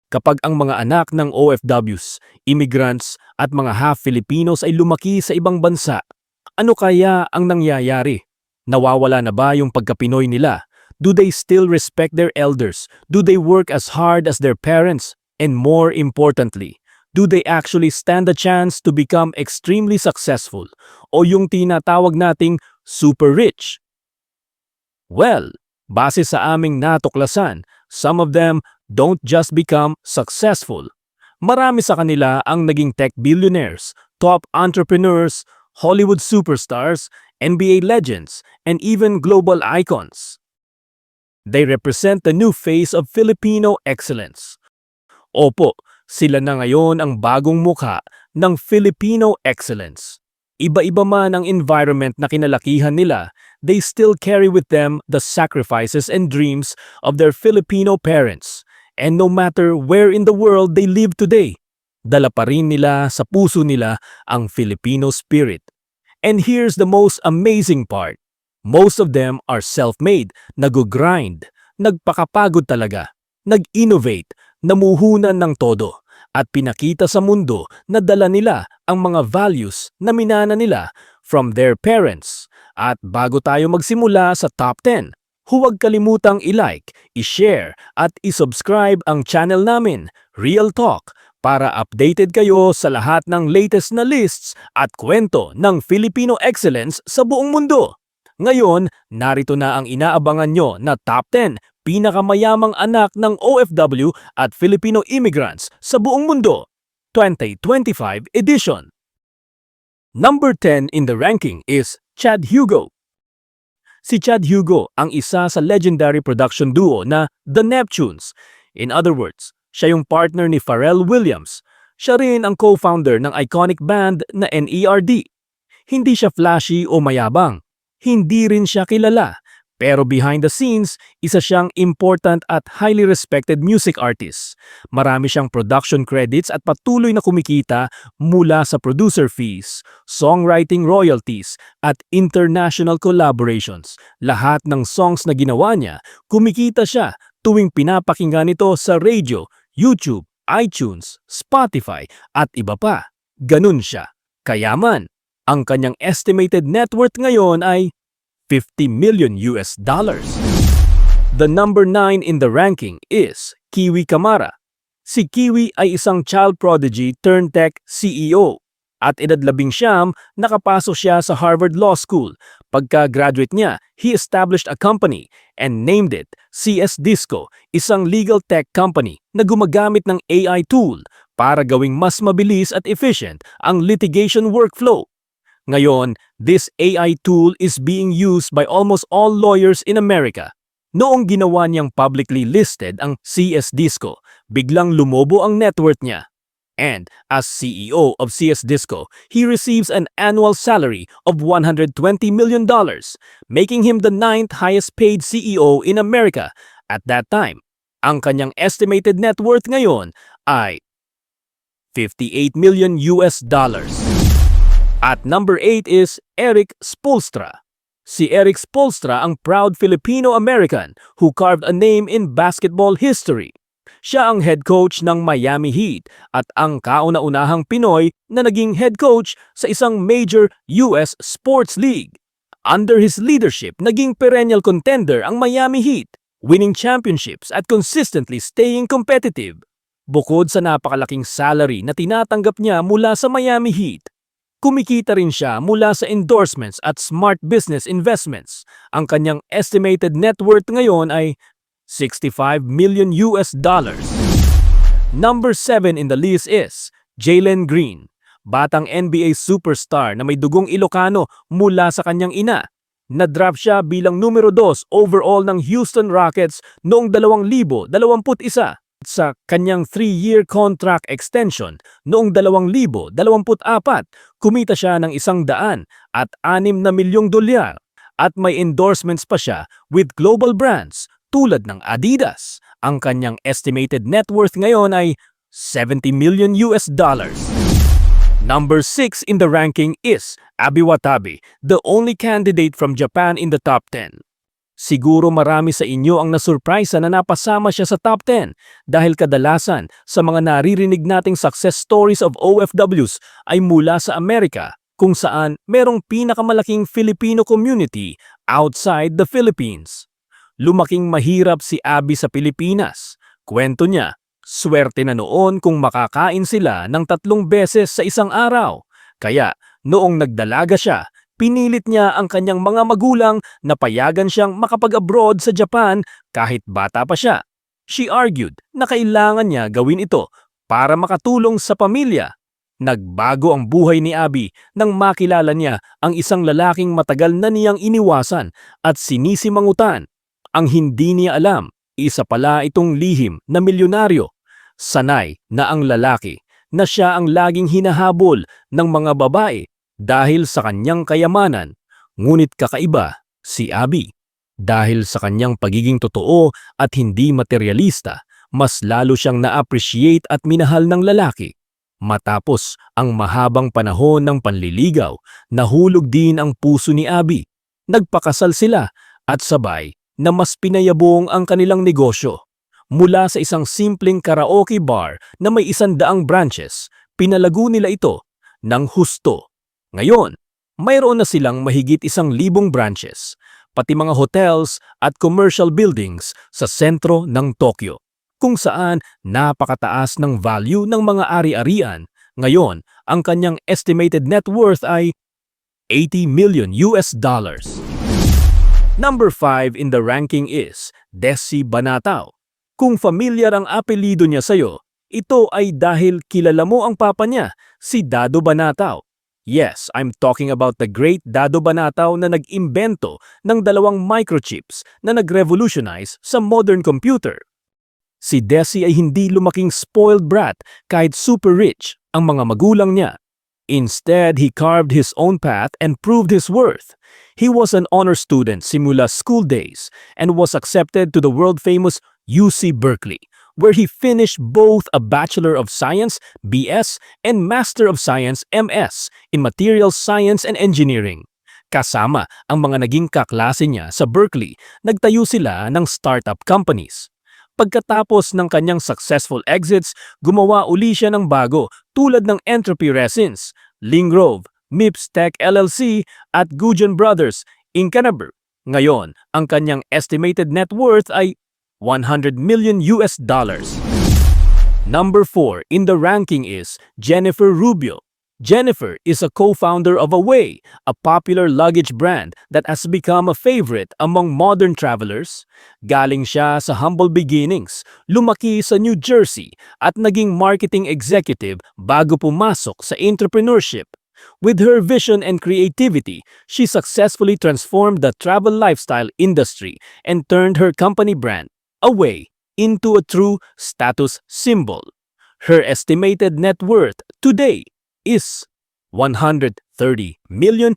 Kapag ang mga anak ng OFWs, immigrants at mga half-Filipinos ay lumaki sa ibang bansa, ano kaya ang nangyayari? Nawawala na ba yung pagka-Pinoy nila? Do they still respect their elders? Do they work as hard as their parents? And more importantly, do they actually stand a chance to become extremely successful o yung tinatawag nating super rich? Well, base sa aming natuklasan, some of them don't just become successful. Marami sa kanila ang naging tech billionaires, top entrepreneurs, Hollywood superstars, NBA legends, and even global icons. They represent the new face of Filipino excellence. Opo, sila na ngayon ang bagong mukha ng Filipino excellence. Iba-iba man ang environment na kinalakihan nila, they still carry with them the sacrifices and dreams of their Filipino parents. And no matter where in the world they live today, dala pa rin nila sa puso nila ang Filipino spirit. And here's the most amazing part. Most of them are self-made, nag-grind, nagpakapagod talaga, nag-innovate, namuhunan ng todo, at pinakita sa mundo na dala nila ang mga values na minana nila from their parents. At bago tayo magsimula sa Top 10, huwag kalimutang i-like, i-share at i-subscribe ang channel namin, Real Talk, para updated kayo sa lahat ng latest na lists at kwento ng Filipino excellence sa buong mundo. Ngayon, narito na ang inaabangan nyo na Top 10 pinakamayamang anak ng OFW at Filipino immigrants sa buong mundo, 2025 edition. Number 10 in the ranking is Chad Hugo. Si Chad Hugo ang isa sa legendary production duo na The Neptunes. In other words, siya yung partner ni Pharrell Williams. Siya rin ang co-founder ng iconic band na NERD. Hindi siya flashy o mayabang. Hindi rin siya kilala. Pero behind the scenes, isa siyang important at highly respected music artist. Marami siyang production credits at patuloy na kumikita mula sa producer fees, songwriting royalties, at international collaborations. Lahat ng songs na ginawa niya, kumikita siya tuwing pinapakinggan ito sa radio, YouTube, iTunes, Spotify, at iba pa. Ganun siya. Kayaman. Ang kanyang estimated net worth ngayon ay $50 million. The number 9 in the ranking is Kiwi Camara. Si Kiwi ay isang child prodigy turned tech CEO. At edad 19, nakapasok siya sa Harvard Law School. Pagka-graduate niya, he established a company and named it CS Disco, isang legal tech company na gumagamit ng AI tool para gawing mas mabilis at efficient ang litigation workflow. Ngayon, this AI tool is being used by almost all lawyers in America. Noong ginawa niyang publicly listed ang CS Disco, biglang lumobo ang net worth niya. And as CEO of CS Disco, he receives an annual salary of $120 million, making him the 9th highest paid CEO in America at that time. Ang kanyang estimated net worth ngayon ay $58 million. At number 8 is Eric Spoelstra. Si Eric Spoelstra ang proud Filipino-American who carved a name in basketball history. Siya ang head coach ng Miami Heat at ang kauna-unahang Pinoy na naging head coach sa isang major US sports league. Under his leadership, naging perennial contender ang Miami Heat, winning championships at consistently staying competitive. Bukod sa napakalaking salary na tinatanggap niya mula sa Miami Heat, kumikita rin siya mula sa endorsements at smart business investments. Ang kanyang estimated net worth ngayon ay $65 million. Number 7 in the list is Jalen Green, batang NBA superstar na may dugong Ilocano mula sa kanyang ina. Nadraft siya bilang numero 2 overall ng Houston Rockets noong 2021. Sa kanyang 3-year contract extension noong 2024, kumita siya ng $106 milyong at may endorsements pa siya with global brands tulad ng Adidas. Ang kanyang estimated net worth ngayon ay $70 million. Number 6 in the ranking is Abi Watabe, the only candidate from Japan in the top 10. Siguro marami sa inyo ang nasurprisa na napasama siya sa top 10 dahil kadalasan sa mga naririnig nating success stories of OFWs ay mula sa Amerika kung saan merong pinakamalaking Filipino community outside the Philippines. Lumaking mahirap si Abby sa Pilipinas. Kwento niya, swerte na noon kung makakain sila ng 3 beses sa isang araw. Kaya noong nagdalaga siya, pinilit niya ang kanyang mga magulang na payagan siyang makapag-abroad sa Japan kahit bata pa siya. She argued na kailangan niya gawin ito para makatulong sa pamilya. Nagbago ang buhay ni Abby nang makilala niya ang isang lalaking matagal na niyang iniwasan at sinisimangutan. Ang hindi niya alam, isa pala itong lihim na milyonaryo. Sanay na ang lalaki na siya ang laging hinahabol ng mga babae dahil sa kanyang kayamanan, ngunit kakaiba si Abby. Dahil sa kanyang pagiging totoo at hindi materialista, mas lalo siyang na-appreciate at minahal ng lalaki. Matapos ang mahabang panahon ng panliligaw, nahulog din ang puso ni Abby. Nagpakasal sila at sabay na mas pinayabong ang kanilang negosyo. Mula sa isang simpleng karaoke bar na may 100 branches, pinalago nila ito ng husto. Ngayon, mayroon na silang mahigit 1,000 branches, pati mga hotels at commercial buildings sa sentro ng Tokyo, kung saan napakataas ng value ng mga ari-arian. Ngayon, ang kanyang estimated net worth ay $80 million. Number 5 in the ranking is Desi Banatao. Kung familiar ang apelido niya sa'yo, ito ay dahil kilala mo ang papa niya, si Dado Banatao. Yes, I'm talking about the great Dado Banatao na nag-imbento ng 2 microchips na nag-revolutionize sa modern computer. Si Desi ay hindi lumaking spoiled brat kahit super rich ang mga magulang niya. Instead, he carved his own path and proved his worth. He was an honor student simula school days and was accepted to the world-famous UC Berkeley, where he finished both a Bachelor of Science (BS) and Master of Science (MS) in Materials Science and Engineering. Kasama ang mga naging kaklase niya sa Berkeley, nagtayo sila ng startup companies. Pagkatapos ng kanyang successful exits, gumawa uli siya ng bago tulad ng Entropy Resins, Lingrove, MIPS Tech LLC at Gujan Brothers, Inc. Ngayon, ang kanyang estimated net worth ay $100 million. Number 4 in the ranking is Jennifer Rubio. Jennifer is a co-founder of Away, a popular luggage brand that has become a favorite among modern travelers. Galing siya sa humble beginnings, lumaki sa New Jersey at naging marketing executive bago pumasok sa entrepreneurship. With her vision and creativity, she successfully transformed the travel lifestyle industry and turned her company brand, Away, into a true status symbol. Her estimated net worth today is $130 million.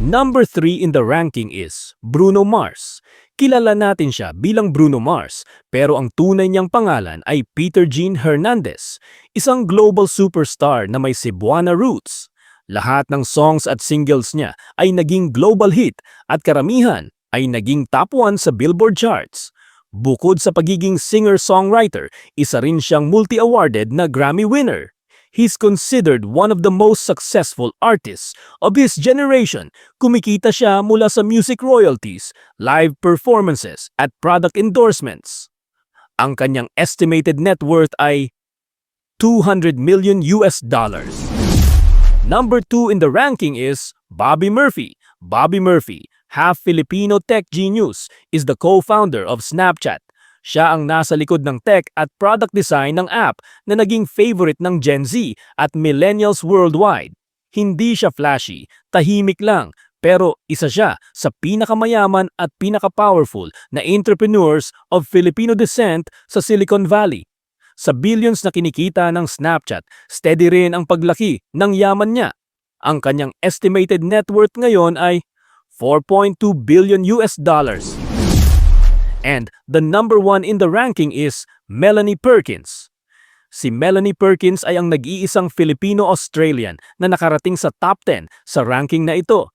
Number 3 in the ranking is Bruno Mars. Kilala natin siya bilang Bruno Mars, pero ang tunay niyang pangalan ay Peter Jean Hernandez, isang global superstar na may Cebuana roots. Lahat ng songs at singles niya ay naging global hit at karamihan ay naging top 1 sa Billboard charts. Bukod sa pagiging singer-songwriter, isa rin siyang multi-awarded na Grammy winner. He's considered one of the most successful artists of his generation. Kumikita siya mula sa music royalties, live performances, at product endorsements. Ang kanyang estimated net worth ay $200 million. Number 2 in the ranking is Bobby Murphy. Bobby Murphy, half Filipino tech genius, is the co-founder of Snapchat. Siya ang nasa likod ng tech at product design ng app na naging favorite ng Gen Z at millennials worldwide. Hindi siya flashy, tahimik lang, pero isa siya sa pinakamayaman at pinaka-powerful na entrepreneurs of Filipino descent sa Silicon Valley. Sa billions na kinikita ng Snapchat, steady rin ang paglaki ng yaman niya. Ang kanyang estimated net worth ngayon ay $4.2 billion. And the number 1 in the ranking is Melanie Perkins. Si Melanie Perkins ay ang nag-iisang Filipino-Australian na nakarating sa top 10 sa ranking na ito.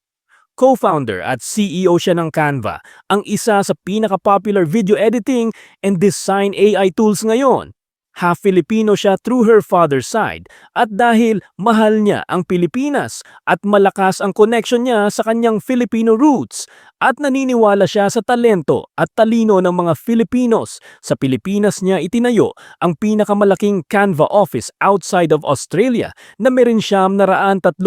Co-founder at CEO siya ng Canva, ang isa sa pinaka-popular video editing and design AI tools ngayon. Half Filipino siya through her father's side at dahil mahal niya ang Pilipinas at malakas ang connection niya sa kanyang Filipino roots at naniniwala siya sa talento at talino ng mga Filipinos. Sa Pilipinas niya itinayo ang pinakamalaking Canva office outside of Australia na meron siyang 133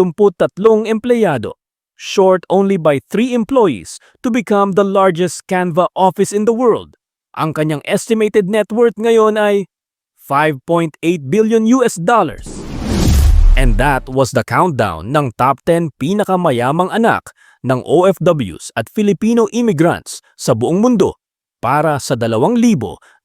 empleyado. Short only by 3 employees to become the largest Canva office in the world. Ang kanyang estimated net worth ngayon ay $5.8 billion. And that was the countdown ng top 10 pinakamayamang anak ng OFWs at Filipino immigrants sa buong mundo para sa 2025.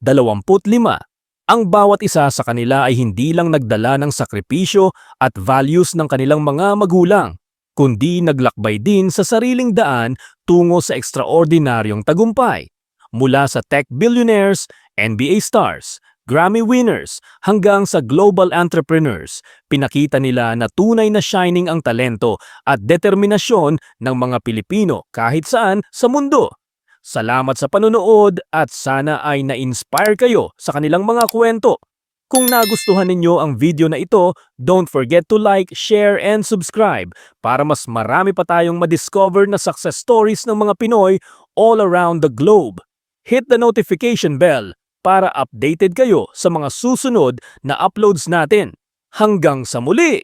Ang bawat isa sa kanila ay hindi lang nagdala ng sakripisyo at values ng kanilang mga magulang, kundi naglakbay din sa sariling daan tungo sa ekstraordinaryong tagumpay. Mula sa tech billionaires, NBA stars, Grammy winners hanggang sa global entrepreneurs, pinakita nila na tunay na shining ang talento at determinasyon ng mga Pilipino kahit saan sa mundo. Salamat sa panonood at sana ay na-inspire kayo sa kanilang mga kwento. Kung nagustuhan ninyo ang video na ito, don't forget to like, share, and subscribe para mas marami pa tayong madiscover na success stories ng mga Pinoy all around the globe. Hit the notification bell para updated kayo sa mga susunod na uploads natin. Hanggang sa muli!